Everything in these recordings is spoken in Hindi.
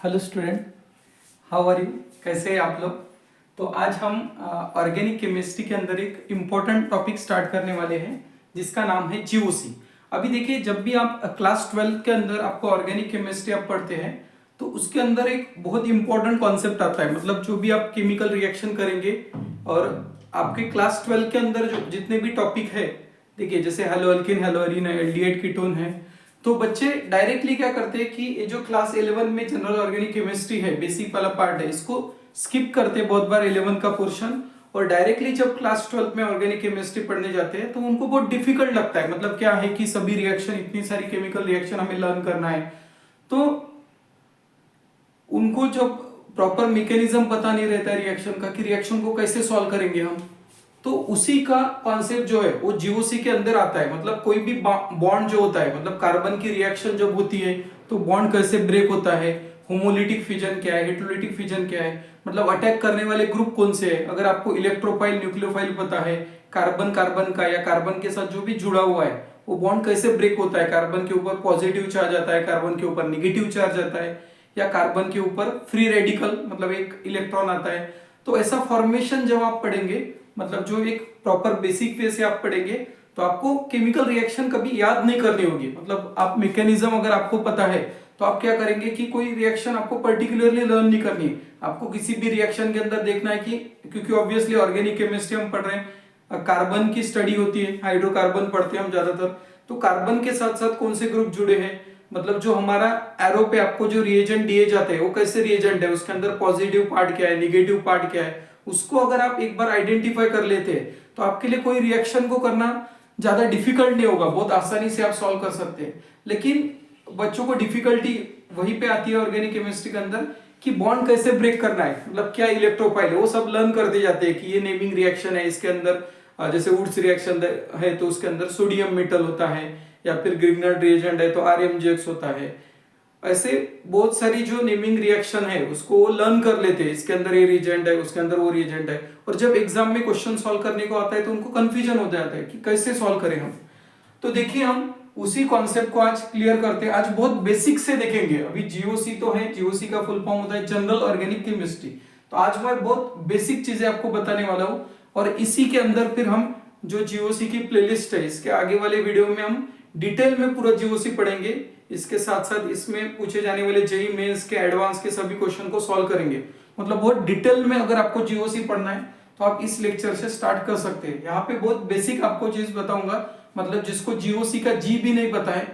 Hello student, how are you. कैसे हैं आप लोग। तो आज हम ऑर्गेनिक केमिस्ट्री के अंदर एक इम्पोर्टेंट टॉपिक स्टार्ट करने वाले हैं जिसका नाम है जीओसी। अभी देखिए, जब भी आप क्लास 12 के अंदर आपको ऑर्गेनिक केमिस्ट्री आप पढ़ते हैं तो उसके अंदर एक बहुत इंपॉर्टेंट कॉन्सेप्ट आता है। मतलब जो भी आप केमिकल रिएक्शन करेंगे और आपके क्लास 12 के अंदर जो जितने भी टॉपिक है, देखिए जैसे हेलोअल्किन, हेलोअरीन है, एल्डिहाइड कीटोन है, तो बच्चे डायरेक्टली क्या करते हैं कि ये जो क्लास 11 में जनरल ऑर्गेनिक केमिस्ट्री है, बेसिक वाला पार्ट है, इसको स्किप करते हैं बहुत बार 11 का पोर्शन, और डायरेक्टली जब क्लास 12 में ऑर्गेनिक केमिस्ट्री पढ़ने जाते हैं तो उनको बहुत डिफिकल्ट लगता है। मतलब क्या है कि सभी रिएक्शन, इतनी सारी केमिकल रिएक्शन हमें लर्न करना है, तो उनको जब प्रॉपर मैकेनिज्म पता नहीं रहता है रिएक्शन का कि रिएक्शन को कैसे सॉल्व करेंगे हम, तो उसी का कॉन्सेप्ट जो है वो जीओसी के अंदर आता है। मतलब कोई भी बॉन्ड जो होता है, मतलब कार्बन की रिएक्शन जब होती है तो बॉन्ड कैसे ब्रेक होता है, होमोलिटिक फिजन क्या है, हेटेरोलिटिक फिजन क्या है, मतलब अटैक करने वाले ग्रुप कौन से है। अगर आपको इलेक्ट्रोफाइल, न्यूक्लियोफाइल पता है, कार्बन कार्बन का या कार्बन के साथ जो भी जुड़ा हुआ है वो बॉन्ड कैसे ब्रेक होता है, कार्बन के ऊपर पॉजिटिव चार्ज आता है, कार्बन के ऊपर निगेटिव चार्ज आता है, या कार्बन के ऊपर फ्री रेडिकल मतलब एक इलेक्ट्रॉन आता है। तो ऐसा फॉर्मेशन जब आप पढ़ेंगे, मतलब जो एक प्रॉपर बेसिक वे से आप पढ़ेंगे, तो आपको केमिकल रिएक्शन कभी याद नहीं करनी होगी। मतलब आप मैकेनिज्म अगर आपको पता है तो आप क्या करेंगे कि कोई रिएक्शन आपको पर्टिकुलरली लर्न नहीं करनी है, आपको किसी भी रिएक्शन के अंदर देखना है कि, क्योंकि ऑब्वियसली ऑर्गेनिक केमिस्ट्री हम पढ़ रहे हैं, कार्बन की स्टडी होती है, हाइड्रोकार्बन पढ़ते हैं हम ज्यादातर, तो कार्बन के साथ साथ कौन से ग्रुप जुड़े हैं, मतलब जो हमारा एरो पे आपको जो रिएजेंट दिए जाते हैं वो कैसे रिएजेंट है, उसके अंदर पॉजिटिव पार्ट क्या है, निगेटिव पार्ट क्या है, उसको अगर आप एक बार आइडेंटिफाई कर लेते हैं तो आपके लिए कोई रिएक्शन को करना ज्यादा डिफिकल्ट नहीं होगा, बहुत आसानी से आप सॉल्व कर सकते हैं। लेकिन बच्चों को डिफिकल्टी वहीं पे आती है ऑर्गेनिक केमिस्ट्री के अंदर कि बॉन्ड कैसे ब्रेक करना है, मतलब क्या इलेक्ट्रोफाइल है, वो सब लर्न कर दे जाते हैं कि ये नेमिंग रिएक्शन है, इसके अंदर जैसे वुड्स रिएक्शन है तो उसके अंदर सोडियम मेटल होता है, या फिर ग्रिग्नार्ड रिएजेंट है तो RMGX होता है। ऐसे बहुत सारी जो नेमिंग रिएक्शन है उसको वो लर्न कर लेते हैं, इसके अंदर ये रिएजेंट है, उसके अंदर वो रिएजेंट है, और जब एग्जाम में क्वेश्चन सॉल्व करने को आता है तो उनको कंफ्यूजन हो जाता है कि कैसे सॉल्व करें हम। तो देखिए, हम उसी कॉन्सेप्ट को आज क्लियर करते हैं। आज बहुत बेसिक से देखेंगे। अभी जीओसी तो है, जीओसी का फुल फॉर्म होता है जनरल ऑर्गेनिक केमिस्ट्री, तो आज मैं बहुत बेसिक चीजें आपको बताने वाला हूं, और इसी के अंदर फिर हम जो जीओसी की प्लेलिस्ट है, इसके आगे वाले वीडियो में हम डिटेल में पूरा जीओसी पढ़ेंगे। इसके साथ साथ इसमें पूछे जाने वाले जेईई मेंस के एडवांस के सभी क्वेश्चन को सॉल्व करेंगे। मतलब बहुत डिटेल में अगर आपको जीओसी पढ़ना है तो आप इस लेक्चर से स्टार्ट कर सकते हैं। यहाँ पे बहुत बेसिक आपको चीज बताऊंगा, मतलब जिसको जीओसी का जी भी नहीं पता है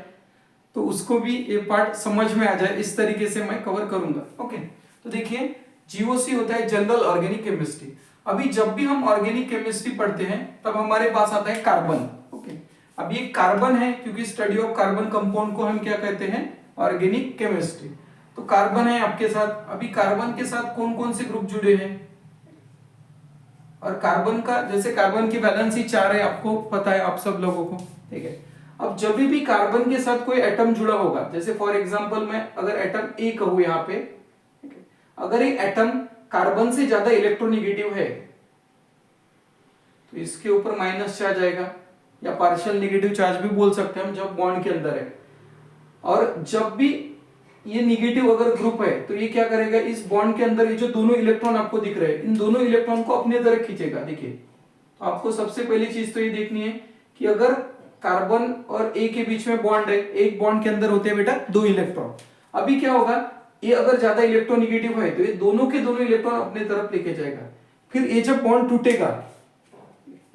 तो उसको भी ये पार्ट समझ में आ जाए, इस तरीके से मैं कवर करूंगा। ओके, तो देखिए, जीओसी होता है जनरल ऑर्गेनिक केमिस्ट्री। अभी जब भी हम ऑर्गेनिक केमिस्ट्री पढ़ते हैं तब हमारे पास आता है कार्बन। ओके, अब ये कार्बन है क्योंकि स्टडी ऑफ कार्बन कंपाउंड को हम क्या कहते हैं, ऑर्गेनिक केमिस्ट्री। तो कार्बन है आपके साथ। अभी कार्बन के साथ कौन कौन से ग्रुप जुड़े हैं, और कार्बन का, जैसे कार्बन की वैलेंसी 4 है, आपको पता है आप सब लोगों को, ठीक है। अब जब भी कार्बन के साथ कोई एटम जुड़ा होगा, जैसे फॉर एग्जांपल मैं अगर एटम ए कहूं यहाँ पे, ठीक है, अगर ये एटम कार्बन से ज्यादा इलेक्ट्रोनेगेटिव है तो इसके ऊपर माइनस चार्ज आएगा, या पार्शियल नेगेटिव चार्ज भी बोल सकते हैं हम, जब बॉन्ड के अंदर है। और जब भी ये निगेटिव अगर ग्रुप है तो ये क्या करेगा, इस बॉन्ड के अंदर ये जो दोनों इलेक्ट्रॉन आपको दिख रहे हैं, इन दोनों इलेक्ट्रॉन को अपने तरफ खींचेगा। देखिए, तो आपको सबसे पहली चीज तो ये देखनी है कि अगर कार्बन और ए के बीच में बॉन्ड है, एक बॉन्ड के अंदर होते हैं बेटा 2 इलेक्ट्रॉन। अभी क्या होगा, ये अगर ज्यादा इलेक्ट्रोनेगेटिव है तो ये दोनों के दोनों इलेक्ट्रॉन अपने तरफ लेके जाएगा। फिर ये जब बॉन्ड टूटेगा,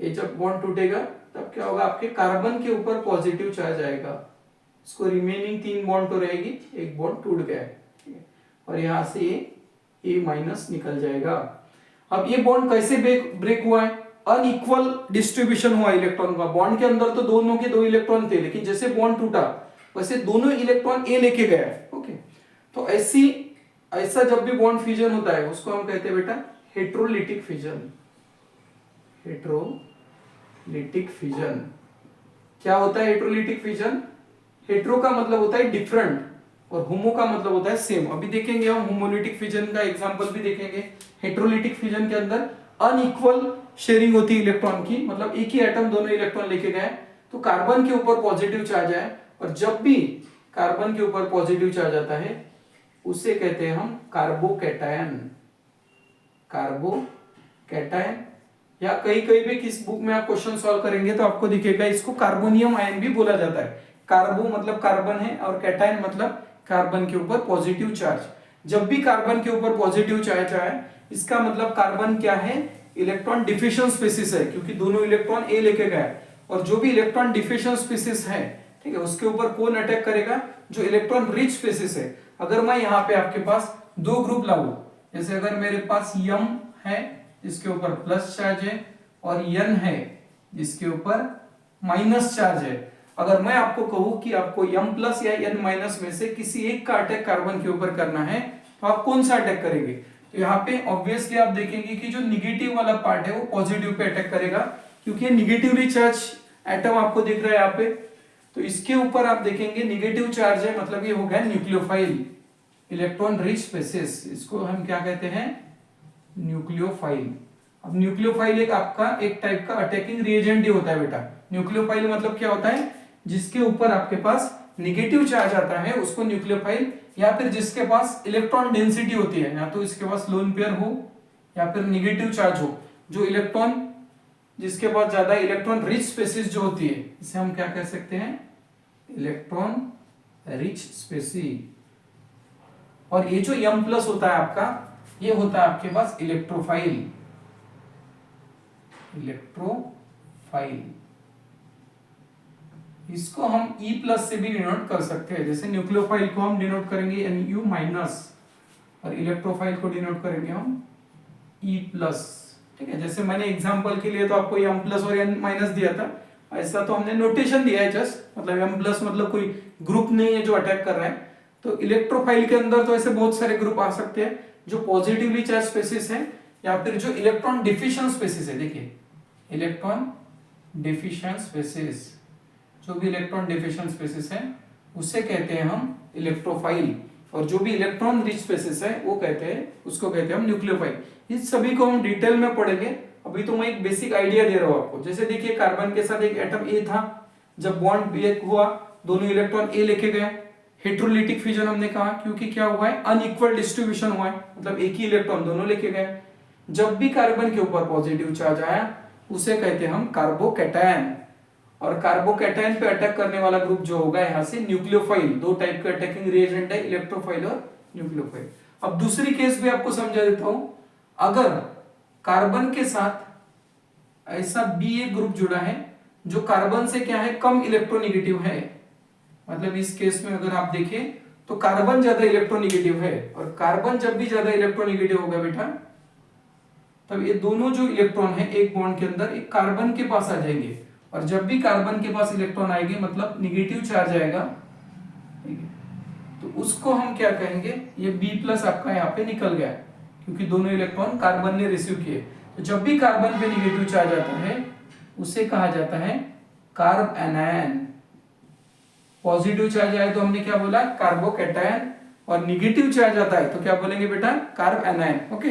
ये जब बॉन्ड टूटेगा तब क्या होगा, आपके कार्बन के ऊपर पॉजिटिव चार्ज आएगा, इसको रिमेनिंग 3 बॉन्ड तो रहेगी, एक बॉन्ड टूट गया है, और यहां से ये A माइनस निकल जाएगा। अब ये बॉन्ड कैसे ब्रेक हुआ है, अनइक्वल डिस्ट्रीब्यूशन हुआ इलेक्ट्रॉन का। बॉन्ड के अंदर तो दोनों के 2 इलेक्ट्रॉन थे, लेकिन जैसे बॉन्ड टूटा वैसे दोनों इलेक्ट्रॉन A लेके गया है। ओके, तो ऐसा जब भी बॉन्ड फ्यूजन होता है उसको हम कहते हैं बेटा हेटेरोलिटिक फ्यूजन। हेटेरोलिटिक फ्यूजन क्या होता है, हेटेरोलिटिक फ्यूजन, हेटेरो का मतलब होता है डिफरेंट और होमो का मतलब होता है सेम। अभी देखेंगे हम होमोलिटिक फ्यूजन का एग्जांपल भी देखेंगे। हेटेरोलिटिक फ्यूजन के अंदर अनइक्वल शेयरिंग होती है इलेक्ट्रॉन की, मतलब एक ही एटम दोनों इलेक्ट्रॉन लेके गए तो कार्बन के ऊपर पॉजिटिव चार्ज है, और जब भी कार्बन के ऊपर पॉजिटिव चार्ज आता है उसे कहते हैं हम कार्बोकैटायन। कार्बोकैटायन, या कहीं कहीं भी किस बुक में आप क्वेश्चन सॉल्व करेंगे तो आपको दिखेगा इसको कार्बोनियम आयन भी बोला जाता है। कार्बो मतलब कार्बन है और कैटायन मतलब कार्बन के ऊपर पॉजिटिव चार्ज। जब भी कार्बन के ऊपर पॉजिटिव चार्ज आए इसका मतलब कार्बन क्या है, इलेक्ट्रॉन डिफिशिएंट स्पीसीज है, क्योंकि दोनों इलेक्ट्रॉन ए लेके गए। और जो भी इलेक्ट्रॉन डिफिशिएंट स्पीसीज है, ठीक है, उसके ऊपर कौन अटैक करेगा, जो इलेक्ट्रॉन रिच स्पीसीज है। अगर मैं यहाँ पे आपके पास दो ग्रुप लाऊं, जैसे अगर मेरे पास यम है जिसके ऊपर प्लस चार्ज है और यन है जिसके ऊपर माइनस चार्ज है, अगर मैं आपको कहूं कि आपको यम प्लस या यन माइनस में से किसी एक का अटैक कार्बन के ऊपर करना है तो आप कौन सा अटैक करेंगे। तो यहाँ पे ऑब्वियसली आप देखेंगे कि जो निगेटिव वाला पार्ट है वो पॉजिटिव पे अटैक करेगा, क्योंकि ये निगेटिवली चार्ज एटम आपको दिख रहा है यहाँ पे। तो इसके ऊपर आप देखेंगे निगेटिव चार्ज है, मतलब ये हो गया न्यूक्लियोफाइल, इलेक्ट्रॉन रिच स्पीसीज। इसको हम क्या कहते हैं, न्यूक्लियोफाइल। अब न्यूक्लियोफाइल एक आपका एक टाइप का अटैकिंग रिएजेंट ही होता है बेटा। न्यूक्लियोफाइल मतलब क्या होता है, जिसके ऊपर आपके पास निगेटिव चार्ज आता है उसको न्यूक्लियोफाइल, या फिर जिसके पास इलेक्ट्रॉन डेंसिटी होती है, या तो इसके पास लोन पेयर हो या फिर निगेटिव चार्ज हो, जो इलेक्ट्रॉन जिसके पास ज्यादा इलेक्ट्रॉन रिच स्पीसीज जो होती है, इसे हम क्या कह सकते हैं, इलेक्ट्रॉन रिच स्पीसीज। और ये जो यम प्लस होता है आपका, ये होता है आपके पास इलेक्ट्रोफाइल। इलेक्ट्रोफाइल इसको हम E प्लस से भी डिनोट कर सकते हैं। जैसे न्यूक्लियोफाइल को हम डिनोट करेंगे Nu माइनस और इलेक्ट्रोफाइल को डिनोट करेंगे हम E प्लस। ठीक है, जैसे मैंने एग्जांपल के लिए तो आपको M प्लस और N माइनस दिया था, ऐसा तो हमने नोटेशन दिया है जस्ट, मतलब M प्लस मतलब कोई ग्रुप नहीं है जो अटैक कर रहा है। तो इलेक्ट्रोफाइल के अंदर तो ऐसे बहुत सारे ग्रुप आ सकते हैं जो पॉजिटिवली चार्ज स्पीसीज है या फिर जो इलेक्ट्रॉन डिफिशिएंट स्पीसीज है। देखिए इलेक्ट्रॉन डिफिशिएंट स्पीसीज, जो भी इलेक्ट्रॉन डिफिशिएंट स्पीसीज है उसे कहते हैं हम इलेक्ट्रोफाइल, और जो भी इलेक्ट्रॉन रिच स्पीसीज है वो कहते हैं, उसको कहते हैं हम न्यूक्लियोफाइल। इस सभी को हम डिटेल में पढ़ेंगे, अभी तो मैं एक बेसिक आइडिया दे रहा हूं आपको। जैसे देखिए कार्बन के साथ एक एटम ए था, जब बॉन्ड ब्रेक हुआ दोनों इलेक्ट्रॉन ए लेके गए, हेट्रोलिटिक फ्यूजन हमने कहा, क्योंकि क्या हुआ है, अनइक्वल डिस्ट्रीब्यूशन हुआ है, मतलब एक ही इलेक्ट्रॉन दोनों लेके गए। जब भी कार्बन के ऊपर पॉजिटिव चार्ज आया उसे कहते हैं हम कार्बोकैटायन, और कार्बोकैटायन पे अटैक करने वाला ग्रुप जो होगा यहाँ से न्यूक्लियोफाइल। दो टाइप के अटैकिंग रिएजेंट है, इलेक्ट्रोफाइल और न्यूक्लियोफाइल। अब दूसरी केस भी आपको समझा देता हूं, अगर कार्बन के साथ ऐसा बी एक ग्रुप जुड़ा है जो कार्बन से क्या है, कम इलेक्ट्रोनेगेटिव है, मतलब इस केस में अगर आप देखें तो कार्बन ज्यादा इलेक्ट्रोनेगेटिव है, और कार्बन जब भी ज्यादा इलेक्ट्रोनेगेटिव होगा बेटा तब ये दोनों जो इलेक्ट्रॉन है एक बॉन्ड के अंदर एक कार्बन के पास आ जाएंगे, और जब भी कार्बन के पास इलेक्ट्रॉन आएंगे मतलब निगेटिव चार्ज आएगा, ठीक है, तो उसको हम क्या कहेंगे, ये बी प्लस आपका यहाँ पे निकल गया क्योंकि दोनों इलेक्ट्रॉन कार्बन ने रिसीव किए। तो जब भी कार्बन पे निगेटिव चार्ज आता है उसे कहा जाता है कार्ब एनायन। पॉजिटिव चार्ज आए तो हमने क्या बोला, कार्बोकैटायन, और निगेटिव चार्ज आता है तो क्या बोलेंगे बेटा, कार्ब एनायन। ओके,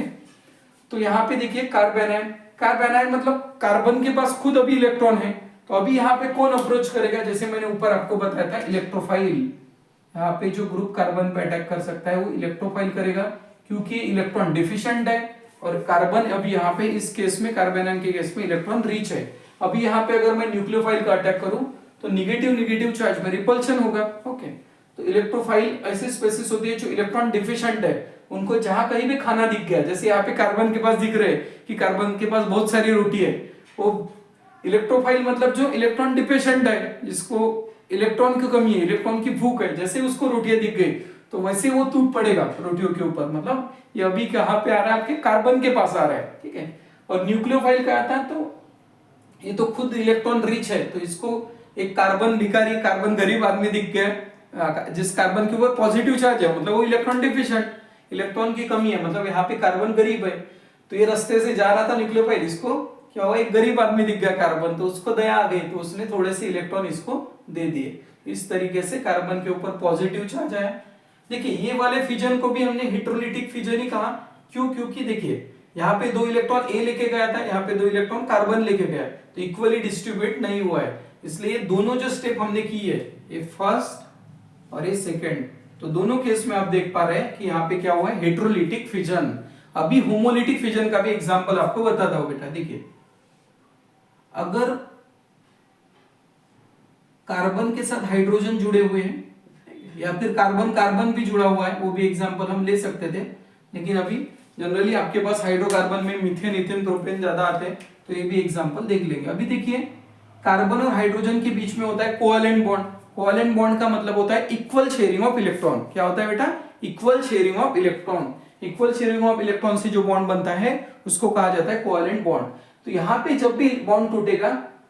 तो यहाँ पे देखिए कार्ब एनायन, कार्ब एनायन मतलब कार्बन के पास खुद अभी इलेक्ट्रॉन है, तो अभी यहाँ पे कौन अप्रोच करेगा, जैसे मैंने ऊपर आपको बताया था इलेक्ट्रोफाइल। यहाँ पे जो ग्रुप कार्बन पे अटैक कर सकता है वो इलेक्ट्रोफाइल करेगा, क्योंकि इलेक्ट्रॉन डिफिशिएंट है, और कार्बन अभी यहाँ पे इस केस में कार्बोनियन के केस में इलेक्ट्रॉन रिच है। अभी यहाँ पे अगर मैं न्यूक्लियोफाइल का अटैक करूं तो निगेटिव चार्ज में रिपल्शन होगा। ओके, तो इलेक्ट्रोफाइल ऐसी स्पीसीज होती है जो इलेक्ट्रॉन डिफिशिएंट है, उनको जहां कहीं भी खाना दिख गया, जैसे यहाँ पे कार्बन के पास दिख रहे कि कार्बन के पास बहुत सारी रोटी है, वो इलेक्ट्रोफाइल मतलब जो इलेक्ट्रॉन डिफिशिएंट है, जिसको इलेक्ट्रॉन की कमी है, इलेक्ट्रॉन की भूख है, जैसे उसको रोटियां दिख गई तो वैसे वो टूट पड़ेगा रोटियों के ऊपर, मतलब ये अभी कहाँ पे आ रहा है, आपके कार्बन के पास आ रहा है। ठीक है, और न्यूक्लियोफाइल का आता है तो ये तो खुद इलेक्ट्रॉन रिच है, तो इसको एक कार्बन भिखारी, कार्बन गरीब आदमी दिख गया जिस कार्बन के ऊपर पॉजिटिव चार्ज है, मतलब वो इलेक्ट्रॉन डिफिशिएंट, इलेक्ट्रॉन की कमी है, मतलब यहाँ पे कार्बन गरीब है, तो ये रास्ते से जा रहा था न्यूक्लियोफाइल, इसको क्या हुआ, एक गरीब आदमी दिख गया कार्बन, तो उसको दया आ गई, तो उसने थोड़े से इलेक्ट्रॉन इसको दे दिए। इस तरीके से कार्बन के ऊपर पॉजिटिव चार्ज आया। देखिए ये वाले फिजन को भी हमने हेट्रोलिटिक फिजन ही कहा, क्यों, क्योंकि देखिए यहाँ पे दो इलेक्ट्रॉन ए लेके गया था, यहाँ पे दो इलेक्ट्रॉन कार्बन लेके गया, तो इक्वली डिस्ट्रीब्यूट नहीं हुआ है, इसलिए दोनों जो स्टेप हमने की है, ये फर्स्ट और ये सेकंड, तो दोनों केस में आप देख पा रहे हैं कि यहाँ पे क्या हुआ है, हेट्रोलिटिक फिजन। अभी होमोलिटिक फिजन का भी एग्जांपल आपको बताता हूं बेटा। देखिए, अगर कार्बन के साथ हाइड्रोजन जुड़े हुए हैं या फिर कार्बन कार्बन भी जुड़ा हुआ है, वो भी एग्जांपल हम ले सकते थे, लेकिन अभी जनरली आपके पास हाइड्रोकार्बन में मीथेन, इथेन, प्रोपेन ज्यादा आते हैं, तो ये भी एग्जांपल देख लेंगे। अभी देखिए, कार्बन और हाइड्रोजन के बीच में होता है कोवेलेंट बॉन्ड। कोवेलेंट बॉन्ड का मतलब होता है इक्वल शेयरिंग ऑफ इलेक्ट्रॉन। क्या होता है बेटा? Equal sharing of electron. Equal sharing of electron से जो बॉन्ड बनता है उसको कहा जाता है कोवेलेंट बॉन्ड। तो यहाँ पे जब भी बॉन्ड टूटेगा,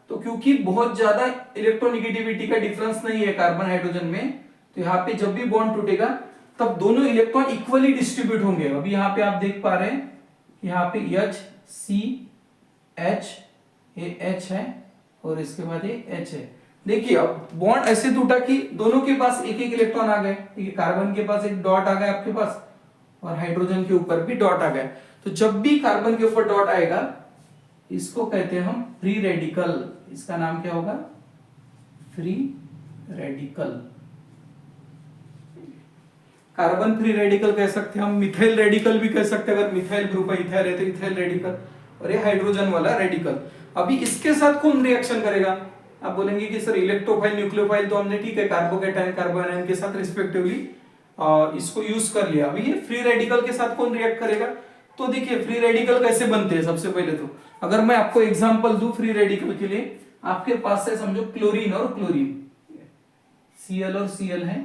तो क्योंकि बहुत ज्यादा इलेक्ट्रोनिगेटिविटी का डिफरेंस नहीं है कार्बन हाइड्रोजन में, तो यहाँ पे जब भी बॉन्ड टूटेगा तब दोनों इलेक्ट्रॉन इक्वली डिस्ट्रीब्यूट होंगे। अभी यहाँ पे आप देख पा रहे हैं, यहाँ पे H C H, ये H है और इसके बाद ये H है। देखिए, अब बॉन्ड ऐसे टूटा कि दोनों के पास एक एक इलेक्ट्रॉन आ गए। ठीक है, कार्बन के पास एक डॉट आ गया आपके पास और हाइड्रोजन के ऊपर भी डॉट आ गया। तो जब भी कार्बन के ऊपर डॉट आएगा, इसको कहते हैं हम फ्री रेडिकल। इसका नाम क्या होगा? Free radical. Carbon free radical कह सकते हैं हम, मिथाइल रेडिकल भी कह सकते हैं। अगर मिथाइल ग्रुप है, इथाइल है तो इथाइल रेडिकल, और ये हाइड्रोजन वाला रेडिकल। अभी इसके साथ कौन रिएक्शन करेगा? आप बोलेंगे कि सर इलेक्ट्रोफाइल, न्यूक्लियोफाइल तो हमने ठीक है कार्बोकेटायन, कार्बोएनायन के साथ रिस्पेक्टिवली इसको यूज कर लिया। अभी ये फ्री रेडिकल के साथ कौन रिएक्ट करेगा? तो देखिए, फ्री रेडिकल कैसे बनते हैं। सबसे पहले तो अगर मैं आपको एग्जांपल दूं फ्री रेडिकल के लिए, आपके पास है समझो क्लोरीन और क्लोरीन, Cl और Cl है,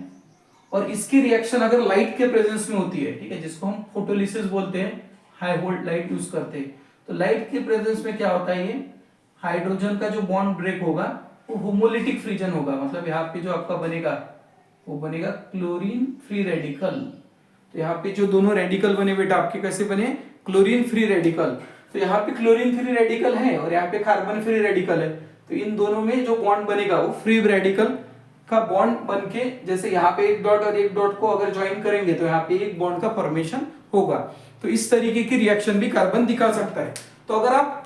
और इसकी रिएक्शन अगर लाइट के प्रेजेंस में होती है, ठीक है, जिसको हम फोटोलिसिस बोलते हैं, हाई वोल्ट लाइट यूज करते हैं, तो लाइट के प्रेजेंस में क्या होता है, ये हाइड्रोजन का जो बॉन्ड ब्रेक होगा वो होमोलिटिक फ्रीजन होगा। मतलब यहाँ पे जो आपका बनेगा वो बनेगा क्लोरीन फ्री रेडिकल। तो यहाँ पे जो दोनों रेडिकल बने बेटा आपके कैसे बने? Chlorine free radical. तो यहाँ पे क्लोरीन फ्री रेडिकल है और यहाँ पे कार्बन फ्री रेडिकल है, तो इन दोनों में जो बॉन्ड बनेगा वो फ्री रेडिकल का बॉन्ड बनके, जैसे यहाँ पे एक डॉट और एक डॉट को अगर ज्वाइन करेंगे तो यहाँ पे एक बॉन्ड का फॉर्मेशन होगा। तो इस तरीके की रिएक्शन भी कार्बन दिखा सकता है। तो अगर आप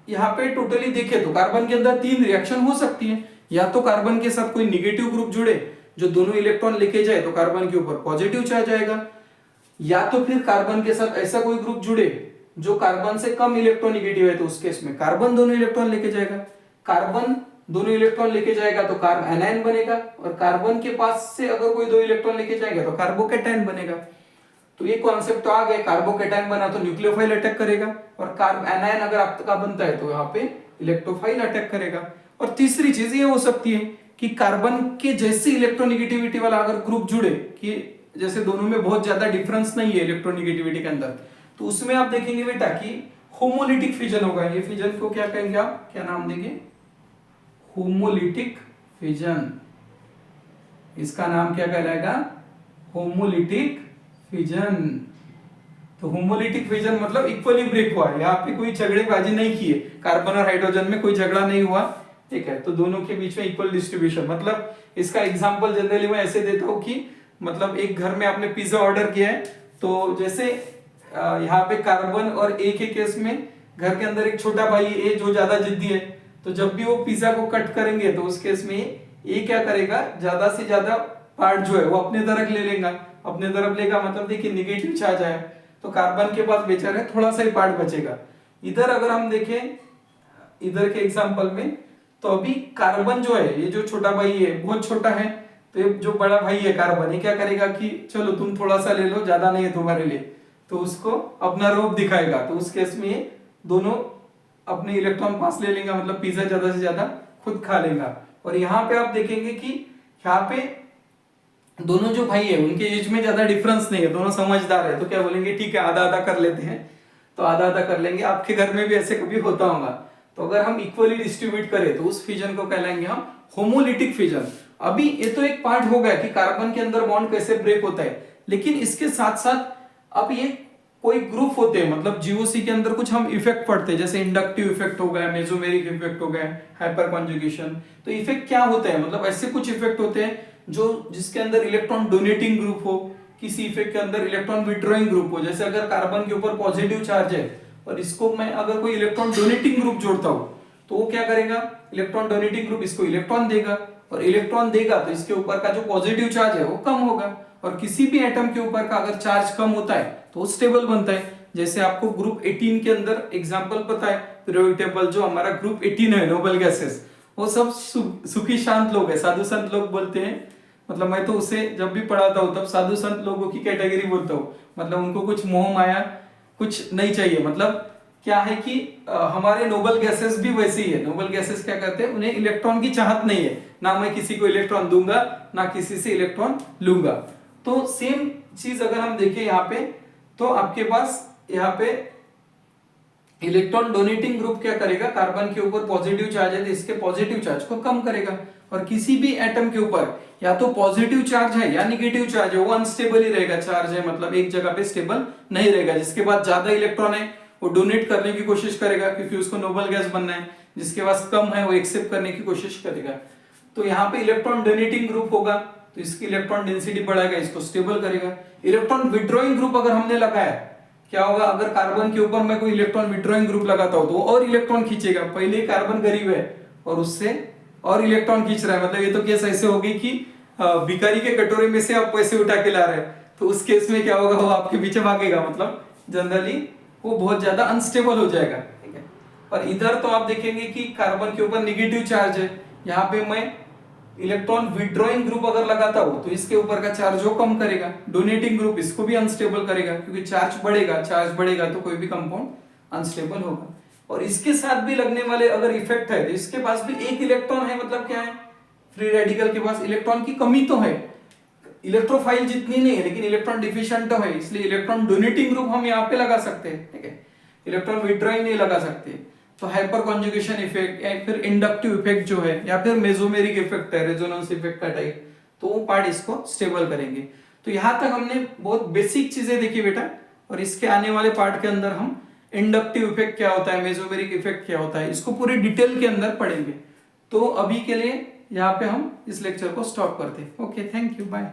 यहाँ पे टोटली देखें तो कार्बन के अंदर 3 रिएक्शन हो सकती है। या तो कार्बन के साथ कोई निगेटिव ग्रुप जुड़े जो दोनों इलेक्ट्रॉन लेके जाए तो कार्बन के ऊपर पॉजिटिव चार्ज आएगा, या तो फिर कार्बन के साथ ऐसा कोई ग्रुप जुड़े जो कार्बन से कम इलेक्ट्रोनिगेटिव है, तो उस केस में कार्बन दोनों इलेक्ट्रॉन लेके जाएगा। कार्बन दोनों इलेक्ट्रॉन लेके जाएगा तो कार्ब एनायन बनेगा, और कार्बन के पास से अगर कोई 2 इलेक्ट्रॉन लेके जाएगा तो कार्बोकेटायन बनेगा। तो ये कॉन्सेप्ट तो आ गए, कार्बोकेटायन बना तो न्यूक्लियोफाइल अटैक करेगा, और कार्ब एनायन अगर आपका बनता है तो यहाँ पे इलेक्ट्रोफाइल अटैक करेगा। और तीसरी चीज ये हो सकती है कि कार्बन के जैसी इलेक्ट्रोनिगेटिविटी वाला अगर ग्रुप जुड़े, कि जैसे दोनों में बहुत ज्यादा डिफरेंस नहीं है इलेक्ट्रोनिगेटिविटी के अंदर, तो उसमें आप देखेंगे बेटा कि होमोलिटिक फिजन होगा। ये फिजन को क्या कहेंगे आप, क्या नाम देंगे? Homolytic fission. इसका नाम क्या कहलाएगा? Homolytic fission. तो होमोलिटिक फिजन मतलब इक्वली ब्रेक हुआ है, यहाँ पे कोई झगड़ेबाजी नहीं की है, कार्बन और हाइड्रोजन में कोई झगड़ा नहीं हुआ, ठीक है, तो दोनों के बीच में इक्वल डिस्ट्रीब्यूशन। मतलब इसका एग्जांपल जनरली मैं ऐसे देता हूँ कि मतलब एक घर में आपने पिज्जा ऑर्डर किया है, तो जैसे यहाँ पे कार्बन और ए के केस में घर के अंदर एक छोटा भाई ए जो ज्यादा जिद्दी है, तो जब भी वो पिज्जा को कट करेंगे तो उस केस में ए क्या करेगा, ज्यादा से ज्यादा पार्ट जो है वो अपने तरफ ले लेगा, अपने तरफ लेगा, मतलब देखिए निगेटिव चार्ज आया तो कार्बन के पास बेचारे थोड़ा सा ही पार्ट बचेगा। इधर अगर हम देखें इधर के एग्जांपल में, तो अभी कार्बन जो है, ये जो छोटा भाई है बहुत छोटा है, तो ये जो बड़ा भाई है कार्बन, ये क्या करेगा कि चलो तुम थोड़ा सा ले लो, ज्यादा नहीं है तुम्हारे लिए, तो उसको अपना रोब दिखाएगा। तो उस केस में ये दोनों अपने इलेक्ट्रॉन पास ले लेंगे, मतलब पिज्जा ज्यादा से ज्यादा खुद खा लेगा। और यहाँ पे आप देखेंगे कि यहाँ पे दोनों जो भाई है उनके एज में ज्यादा डिफरेंस नहीं है, दोनों समझदार है, तो क्या बोलेंगे ठीक है आधा आधा कर लेते हैं, तो आधा आधा कर लेंगे। आपके घर में भी ऐसे कभी होता होगा। तो अगर हम इक्वली डिस्ट्रीब्यूट करें तो उस फिजन को कहलाएंगे हम होमोलिटिक फिजन। अभी ये तो एक पार्ट हो गया कि कार्बन के अंदर बॉन्ड कैसे ब्रेक होता है, लेकिन इसके साथ साथ अब ये कोई ग्रुप होते हैं, मतलब जीओसी के अंदर कुछ हम इफेक्ट पढ़ते हैं, जैसे इंडक्टिव इफेक्ट हो गया, मेसोमेरिक इफेक्ट हो गया, हाइपर कॉन्जुगेशन। तो इफेक्ट क्या होते हैं, मतलब ऐसे कुछ इफेक्ट होते हैं जो जिसके अंदर इलेक्ट्रॉन डोनेटिंग ग्रुप हो, किसी इफेक्ट के अंदर इलेक्ट्रॉन विड्रॉइंग ग्रुप हो। जैसे अगर कार्बन के ऊपर पॉजिटिव चार्ज है और इसको मैं अगर कोई इलेक्ट्रॉन डोनेटिंग ग्रुप जोड़ता हूं, तो वो क्या करेगा, इलेक्ट्रॉन डोनेटिंग ग्रुप इसको इलेक्ट्रॉन देगा, और इलेक्ट्रॉन देगा तो इसके ऊपर का जो पॉजिटिव चार्ज है वो कम होगा, और किसी भी एटम के ऊपर का अगर चार्ज कम होता है तो वो स्टेबल बनता है। जैसे आपको ग्रुप 18 के अंदर एग्जांपल पता है, पीरियोडिक टेबल जो हमारा ग्रुप 18 है नोबल गैसेस, वो सब सुखी शांत लोग है, साधु संत लोग बोलते हैं। मतलब मैं तो उसे जब भी पढ़ाता हूँ तब साधु संत लोगों की कैटेगरी बोलता हूँ। मतलब उनको कुछ मोह माया कुछ नहीं चाहिए। मतलब क्या है कि हमारे नोबल गैसेस भी वैसे ही है। नोबल गैसेस क्या करते हैं, उन्हें इलेक्ट्रॉन की चाहत नहीं है, ना मैं किसी को इलेक्ट्रॉन दूंगा ना किसी से इलेक्ट्रॉन लूंगा। तो सेम चीज अगर हम देखें यहाँ पे, तो आपके पास यहाँ पे इलेक्ट्रॉन डोनेटिंग ग्रुप क्या करेगा, कार्बन के ऊपर पॉजिटिव चार्ज है तो इसके पॉजिटिव चार्ज को कम करेगा। और किसी भी एटम के ऊपर या तो पॉजिटिव चार्ज है या निगेटिव चार्ज है, वो अनस्टेबल ही रहेगा। चार्ज है मतलब एक जगह पे स्टेबल नहीं रहेगा। जिसके पास ज्यादा इलेक्ट्रॉन है वो डोनेट करने की कोशिश करेगा क्योंकि उसको नोबल गैस बनना है। जिसके पास कम है वो एक्सेप्ट करने की कोशिश करेगा। तो यहाँ पे इलेक्ट्रॉन डोनेटिंग ग्रुप होगा तो इसकी इलेक्ट्रॉन डेंसिटी बढ़ाएगा, इसको स्टेबल करेगा। इलेक्ट्रॉन विड्रॉइंग ग्रुप अगर हमने लगाया, क्या होगा, अगर कार्बन के ऊपर मैं कोई इलेक्ट्रॉन विड्रॉइंग ग्रुप लगाता हूं तो वो और इलेक्ट्रॉन खींचेगा। पहले ही कार्बन करीब है और उससे और इलेक्ट्रॉन खींच रहा है। मतलब ये तो केस ऐसे होगी कि भिखारी के कटोरे में से आप पैसे उठा के ला रहे हैं, तो उस केस में क्या होगा, वो आपके पीछे भागेगा। मतलब जनरली वो बहुत ज्यादा अनस्टेबल हो जाएगा, ठीक है। पर इधर तो आप देखेंगे कि कार्बन के ऊपर निगेटिव चार्ज है, यहाँ पे मैं इलेक्ट्रॉन विड्रॉइंग ग्रुप अगर लगाता हूं तो इसके ऊपर का चार्ज वो कम करेगा। डोनेटिंग ग्रुप इसको भी अनस्टेबल करेगा क्योंकि चार्ज बढ़ेगा तो कोई भी कंपाउंड अनस्टेबल होगा। और इसके साथ भी लगने वाले अगर इफेक्ट है तो इसके पास भी एक इलेक्ट्रॉन है, मतलब क्या है, फ्री रेडिकल के पास इलेक्ट्रॉन की कमी तो है, इलेक्ट्रोफाइल जितनी नहीं है लेकिन इलेक्ट्रॉन डिफिशिएंट तो है, इसलिए इलेक्ट्रॉन डोनेटिंग ग्रुप हम यहाँ पे लगा सकते हैं, ठीक है। इलेक्ट्रॉन विड्रॉइंग नहीं लगा सकते। तो हाइपर कॉन्जुगेशन इफेक्ट या फिर इंडक्टिव इफेक्ट जो है, या फिर मेसोमेरिक इफेक्ट है, रेजोनेंस इफेक्ट का टाइप, तो वो पार्ट इसको स्टेबल करेंगे। तो यहां तक हमने बहुत बेसिक चीजें देखी बेटा, और इसके आने वाले पार्ट के अंदर हम इंडक्टिव इफेक्ट क्या होता है, मेसोमेरिक इफेक्ट क्या होता है, इसको पूरी डिटेल के अंदर पढ़ेंगे। तो अभी के लिए यहाँ पे हम इस लेक्चर को स्टॉप करते हैं। Okay, thank you, bye.